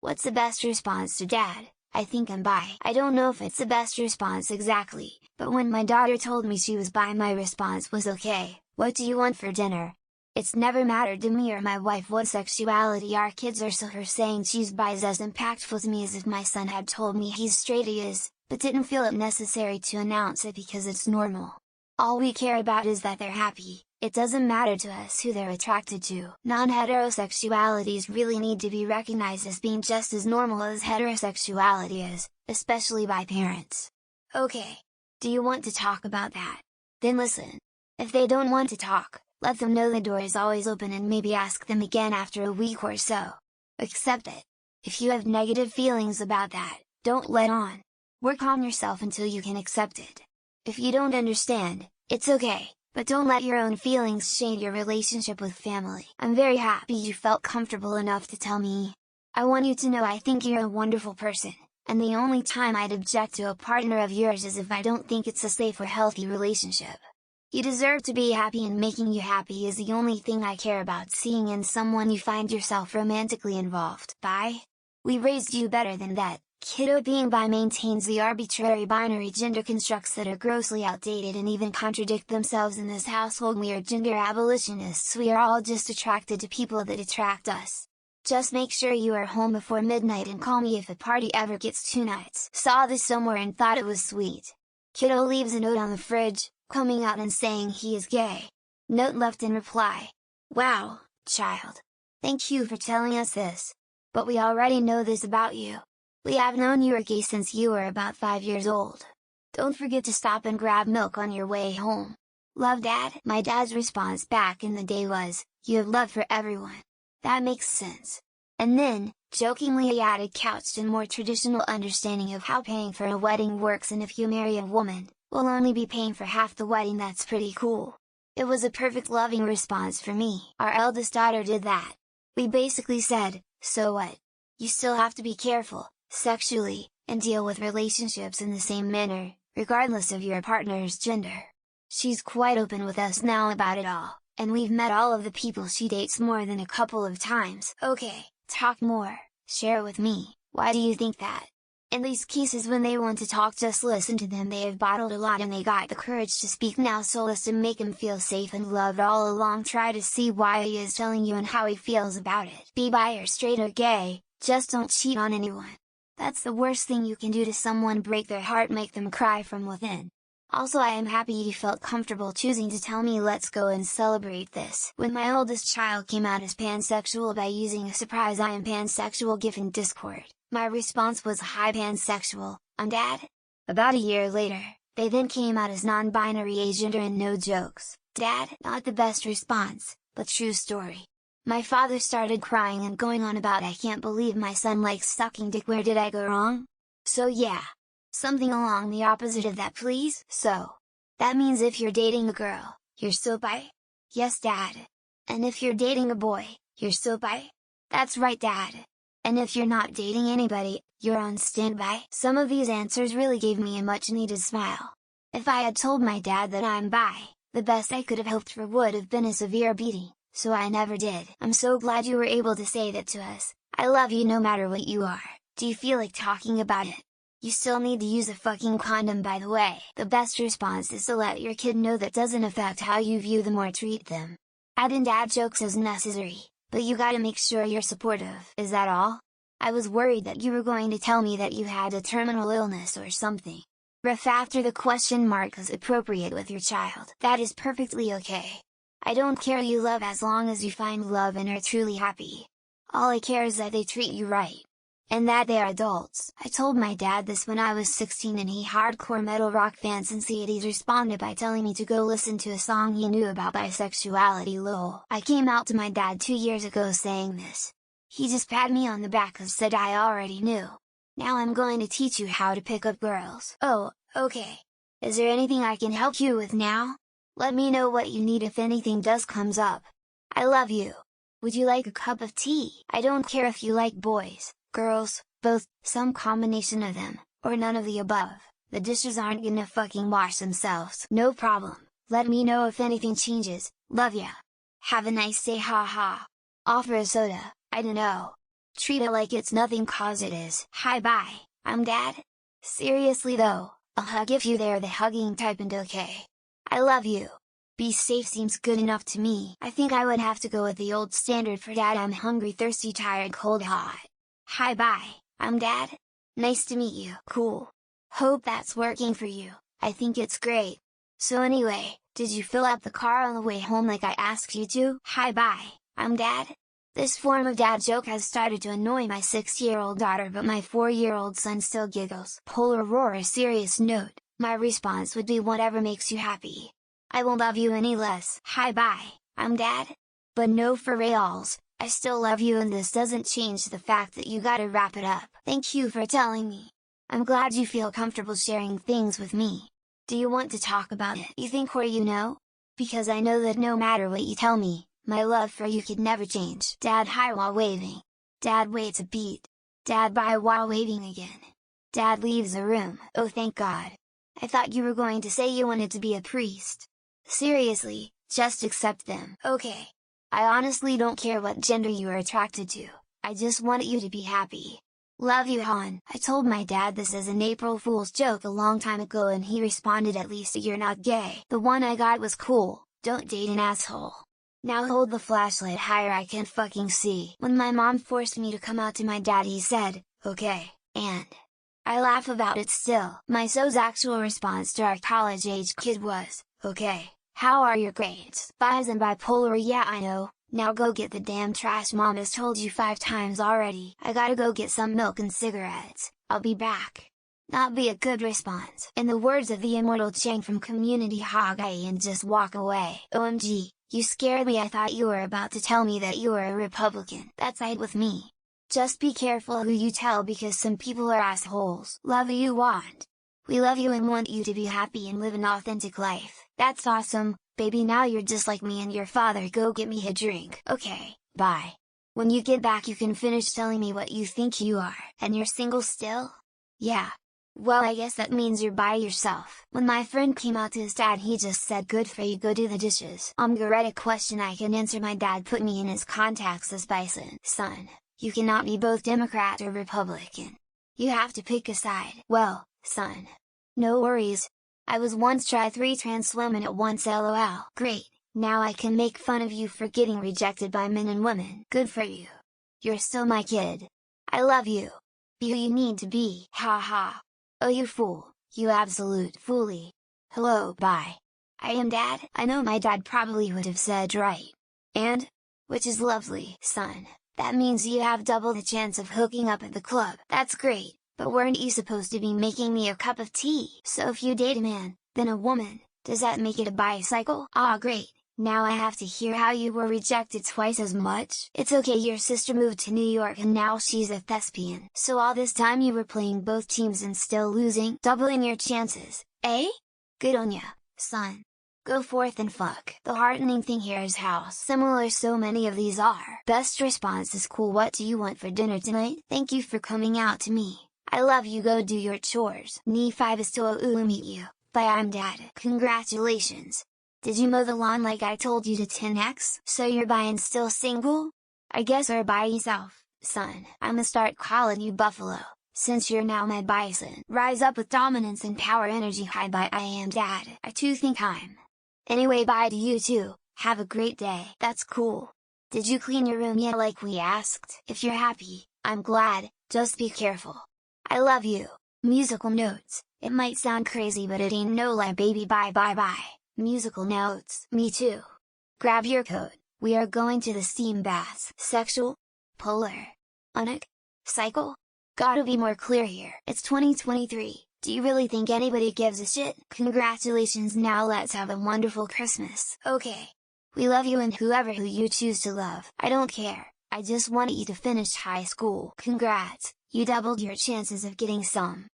What's the best response to dad? I think I'm bi. I don't know if it's the best response exactly, but when my daughter told me she was bi, my response was okay, what do you want for dinner? It's never mattered to me or my wife what sexuality our kids are, so her saying she's bi is as impactful to me as if my son had told me he's straight. He is, but didn't feel it necessary to announce it because it's normal. All we care about is that they're happy. It doesn't matter to us who they're attracted to. Non-heterosexualities really need to be recognized as being just as normal as heterosexuality is, especially by parents. Okay. Do you want to talk about that? Then listen. If they don't want to talk, let them know the door is always open and maybe ask them again after a week or so. Accept it. If you have negative feelings about that, don't let on. Work on yourself until you can accept it. If you don't understand, it's okay. But don't let your own feelings shade your relationship with family. I'm very happy you felt comfortable enough to tell me. I want you to know I think you're a wonderful person, and the only time I'd object to a partner of yours is if I don't think it's a safe or healthy relationship. You deserve to be happy, and making you happy is the only thing I care about seeing in someone you find yourself romantically involved. Bi? We raised you better than that. Kiddo. Being bi maintains the arbitrary binary gender constructs that are grossly outdated and even contradict themselves in this household. We are gender abolitionists. We are all just attracted to people that attract us. Just make sure you are home before midnight and call me if a party ever gets 2 nights. Saw this somewhere and thought it was sweet. Kiddo leaves a note on the fridge, coming out and saying he is gay. Note left in reply. Wow, child. Thank you for telling us this. But we already know this about you. We have known you are gay since you were about 5 years old. Don't forget to stop and grab milk on your way home. Love, Dad. My dad's response back in the day was, you have love for everyone. That makes sense. And then, jokingly he added, couched in more traditional understanding of how paying for a wedding works, and if you marry a woman, we'll only be paying for half the wedding. That's pretty cool. It was a perfect loving response for me. Our eldest daughter did that. We basically said, so what? You still have to be careful sexually, and deal with relationships in the same manner, regardless of your partner's gender. She's quite open with us now about it all, and we've met all of the people she dates more than a couple of times. Okay, talk more, share with me, why do you think that? In these cases when they want to talk, just listen to them. They have bottled a lot and they got the courage to speak now, so listen, make him feel safe and loved all along. Try to see why he is telling you and how he feels about it. Be bi or straight or gay, just don't cheat on anyone. That's the worst thing you can do to someone, break their heart, make them cry from within. Also, I am happy you felt comfortable choosing to tell me. Let's go and celebrate this. When my oldest child came out as pansexual by using a surprise I am pansexual gif in Discord, my response was, hi pansexual, I'm Dad. About a year later, they then came out as non-binary agender, and no jokes, Dad. Not the best response, but true story. My father started crying and going on about, I can't believe my son likes sucking dick, where did I go wrong? So yeah. Something along the opposite of that, please. So, that means if you're dating a girl, you're still bi? Yes, Dad. And if you're dating a boy, you're still bi? That's right, Dad. And if you're not dating anybody, you're on standby? Some of these answers really gave me a much needed smile. If I had told my dad that I'm bi, the best I could have hoped for would have been a severe beating. So I never did. I'm so glad you were able to say that to us. I love you no matter what you are. Do you feel like talking about it? You still need to use a fucking condom, by the way. The best response is to let your kid know that doesn't affect how you view them or treat them. Add in dad jokes as necessary, but you gotta make sure you're supportive. Is that all? I was worried that you were going to tell me that you had a terminal illness or something. Ref after the question mark is appropriate with your child. That is perfectly okay. I don't care who you love as long as you find love and are truly happy. All I care is that they treat you right. And that they are adults. I told my dad this when I was 16 and he hardcore metal rock fan since he's responded by telling me to go listen to a song he knew about bisexuality. Lol. I came out to my dad 2 years ago saying this. He just patted me on the back and said I already knew. Now I'm going to teach you how to pick up girls. Oh, okay. Is there anything I can help you with now? Let me know what you need if anything does comes up. I love you. Would you like a cup of tea? I don't care if you like boys, girls, both, some combination of them, or none of the above. The dishes aren't gonna fucking wash themselves. No problem. Let me know if anything changes. Love ya. Have a nice day, haha. Offer a soda, I don't know. Treat it like it's nothing cause it is. Hi bye, I'm Dad. Seriously though, a hug if you they're the hugging type and okay. I love you. Be safe seems good enough to me. I think I would have to go with the old standard for Dad. I'm hungry, thirsty, tired, cold, hot. Hi bye, I'm Dad. Nice to meet you. Cool. Hope that's working for you. I think it's great. So anyway, did you fill up the car on the way home like I asked you to? Hi bye, I'm Dad. This form of dad joke has started to annoy my 6-year-old daughter, but my 4-year-old son still giggles. Polar Aurora serious note, my response would be whatever makes you happy. I won't love you any less. Hi bye, I'm Dad. But no for reals, I still love you and this doesn't change the fact that you gotta wrap it up. Thank you for telling me. I'm glad you feel comfortable sharing things with me. Do you want to talk about it? You think or you know? Because I know that no matter what you tell me, my love for you could never change. Dad hi while waving. Dad waits a beat. Dad bye while waving again. Dad leaves the room. Oh thank God. I thought you were going to say you wanted to be a priest. Seriously, just accept them. Okay. I honestly don't care what gender you are attracted to, I just want you to be happy. Love you Han. I told my dad this as an April Fool's joke a long time ago and he responded, at least you're not gay. The one I got was cool, don't date an asshole. Now hold the flashlight higher, I can't fucking see. When my mom forced me to come out to my dad he said, okay, and I laugh about it still. My so's actual response to our college-age kid was, okay, how are your grades? Bis and bipolar, yeah I know, now go get the damn trash mom has told you 5 times already. I gotta go get some milk and cigarettes, I'll be back. Not be a good response. In the words of the immortal Chang from Community Haggai, and just walk away. OMG, you scared me, I thought you were about to tell me that you were a Republican. That's right with me. Just be careful who you tell because some people are assholes. Love you want. We love you and want you to be happy and live an authentic life. That's awesome, baby, now you're just like me and your father, go get me a drink. Okay, bye. When you get back you can finish telling me what you think you are. And you're single still? Yeah. Well I guess that means you're by yourself. When my friend came out to his dad he just said good for you, go do the dishes. Read a question I can answer. My dad put me in his contacts as Bison. Son, you cannot be both Democrat or Republican. You have to pick a side. Well, son. No worries. I was once tri 3 women at once, lol. Great, now I can make fun of you for getting rejected by men and women. Good for you. You're still my kid. I love you. Be who you need to be. Ha ha. Oh you fool, you absolute foolie. Hello bye. I am Dad. I know my dad probably would have said right. And? Which is lovely. Son, that means you have double the chance of hooking up at the club. That's great, but weren't you supposed to be making me a cup of tea? So if you date a man, then a woman, does that make it a bicycle? Ah great. Now I have to hear how you were rejected twice as much. It's okay, your sister moved to New York and now she's a thespian. So all this time you were playing both teams and still losing? Doubling your chances, eh? Good on ya, son. Go forth and fuck. The heartening thing here is how similar so many of these are. Best response is cool. What do you want for dinner tonight? Thank you for coming out to me. I love you, go do your chores. Ni 5 is to meet you. Bye, I'm Dad. Congratulations. Did you mow the lawn like I told you to 10x? So you're bi and still single? I guess or by yourself, son. I'ma start calling you Buffalo, since you're now my bison. Rise up with dominance and power energy. Hi bye, I am Dad. I too think I'm. Anyway, bye to you too, have a great day. That's cool. Did you clean your room yet like we asked? If you're happy, I'm glad, just be careful. I love you. Musical notes, it might sound crazy but it ain't no lie baby, bye bye bye. Musical notes, me too. Grab your coat, we are going to the steam baths. Sexual? Polar? Unic? Cycle? Gotta be more clear here. It's 2023, do you really think anybody gives a shit? Congratulations, now let's have a wonderful Christmas. Okay. We love you and whoever who you choose to love. I don't care, I just want you to finish high school. Congrats, you doubled your chances of getting some.